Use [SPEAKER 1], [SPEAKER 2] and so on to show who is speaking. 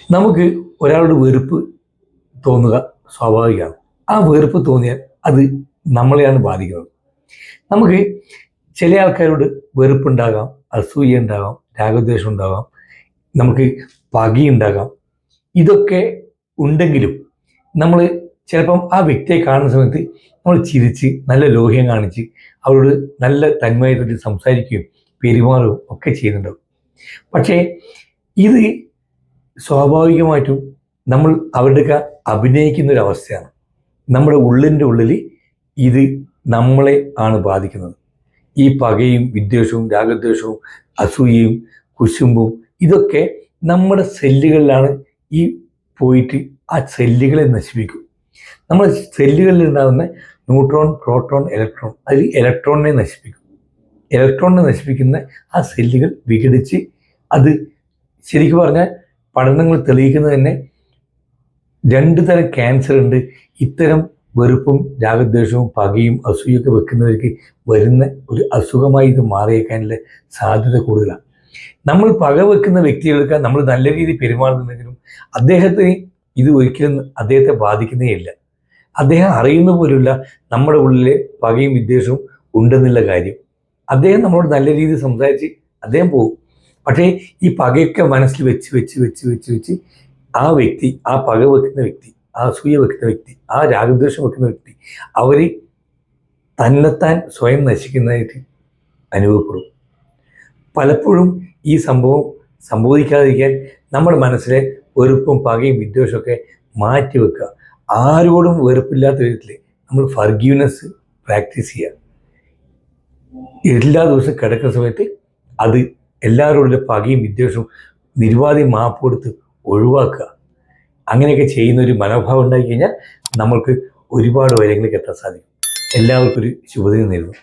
[SPEAKER 1] നമുക്ക് ഒരാളോട് വെറുപ്പ് തോന്നുക സ്വാഭാവികമാണ്. ആ വെറുപ്പ് തോന്നിയാൽ അത് നമ്മളെയാണ് ബാധിക്കുന്നത്. നമുക്ക് ചില ആൾക്കാരോട് വെറുപ്പുണ്ടാകാം, അസൂയ ഉണ്ടാകാം, രാഗദ്വേഷം ഉണ്ടാകാം, നമുക്ക് പകയുണ്ടാകാം. ഇതൊക്കെ ഉണ്ടെങ്കിലും നമ്മൾ ചിലപ്പം ആ വ്യക്തിയെ കാണുന്ന സമയത്ത് നമ്മൾ ചിരിച്ച് നല്ല ലോഹ്യം കാണിച്ച് അവരോട് നല്ല തന്മയത്തിൽ സംസാരിക്കുകയും പെരുമാറുകയും ഒക്കെ ചെയ്യുന്നുണ്ടാവും. പക്ഷേ ഇത് സ്വാഭാവികമായിട്ടും നമ്മൾ അവരുടെയൊക്കെ അഭിനയിക്കുന്ന ഒരു അവസ്ഥയാണ്. നമ്മുടെ ഉള്ളിൻ്റെ ഉള്ളിൽ ഇത് നമ്മളെ ആണ് ബാധിക്കുന്നത്. ഈ പകയും വിദ്വേഷവും രാഗദ്വേഷവും അസൂയയും കുശുമ്പും ഇതൊക്കെ നമ്മുടെ സെല്ലുകളിലാണ് ഈ പോയിട്ട് ആ സെല്ലുകളെ നശിപ്പിക്കും. നമ്മുടെ സെല്ലുകളിൽ ഉണ്ടാകുന്ന ന്യൂട്രോൺ, പ്രോട്ടോൺ, ഇലക്ട്രോൺ, അതിൽ ഇലക്ട്രോണിനെ നശിപ്പിക്കും. ഇലക്ട്രോണിനെ നശിപ്പിക്കുന്ന ആ സെല്ലുകൾ വിഘടിച്ച് അത് ശരിക്കും പറഞ്ഞാൽ പഠനങ്ങൾ തെളിയിക്കുന്നത് തന്നെ 2 തരം ക്യാൻസർ ഉണ്ട്. ഇത്തരം വെറുപ്പും രാഗദ്വേഷവും പകയും അസൂയൊക്കെ വെക്കുന്നവർക്ക് വരുന്ന ഒരു അസുഖമായി ഇത് മാറിയേക്കാനുള്ള സാധ്യത കൂടുതലാണ്. നമ്മൾ പക വെക്കുന്ന വ്യക്തികൾക്ക് നമ്മൾ നല്ല രീതിയിൽ പെരുമാറുന്നുണ്ടെങ്കിലും അദ്ദേഹത്തിന് ഇത് ഒരിക്കലും അദ്ദേഹത്തെ ബാധിക്കുന്നേ ഇല്ല. അദ്ദേഹം അറിയുന്ന പോലുമില്ല നമ്മുടെ ഉള്ളിലെ പകയും വിദ്വേഷവും ഉണ്ടെന്നുള്ള കാര്യം. അദ്ദേഹം നമ്മളോട് നല്ല രീതിയിൽ സംസാരിച്ച് അദ്ദേഹം പോകും. പക്ഷേ ഈ പകയൊക്കെ മനസ്സിൽ വെച്ച് വെച്ച് വെച്ച് വെച്ച് വെച്ച് ആ വ്യക്തി, ആ പക വെക്കുന്ന വ്യക്തി, ആ അസൂയ വെക്കുന്ന വ്യക്തി, ആ രാഗദ്വേഷം വെക്കുന്ന വ്യക്തി അവർ തന്നെത്താൻ സ്വയം നശിക്കുന്നതായിട്ട് അനുഭവപ്പെടും. പലപ്പോഴും ഈ സംഭവം സംഭവിക്കാതിരിക്കാൻ നമ്മുടെ മനസ്സിലെ വെറുപ്പും പകയും വിദ്വേഷമൊക്കെ മാറ്റി വെക്കുക. ആരോടും വെറുപ്പില്ലാത്ത വിധത്തിൽ നമ്മൾ ഫർഗീവ്നെസ് പ്രാക്ടീസ് ചെയ്യുക. എല്ലാ ദിവസവും കിടക്കുന്ന സമയത്ത് അത് എല്ലാവരോടും പകയും വിദ്വേഷവും നിരുപാധി മാപ്പ് കൊടുത്ത് ഒഴിവാക്കുക. അങ്ങനെയൊക്കെ ചെയ്യുന്ന ഒരു മനോഭാവം ഉണ്ടായി കഴിഞ്ഞാൽ നമ്മൾക്ക് ഒരുപാട് ഉയരങ്ങളിലേക്ക് എത്താൻ സാധിക്കും. എല്ലാവർക്കും ഒരു ശുഭദിനം നേരുന്നു.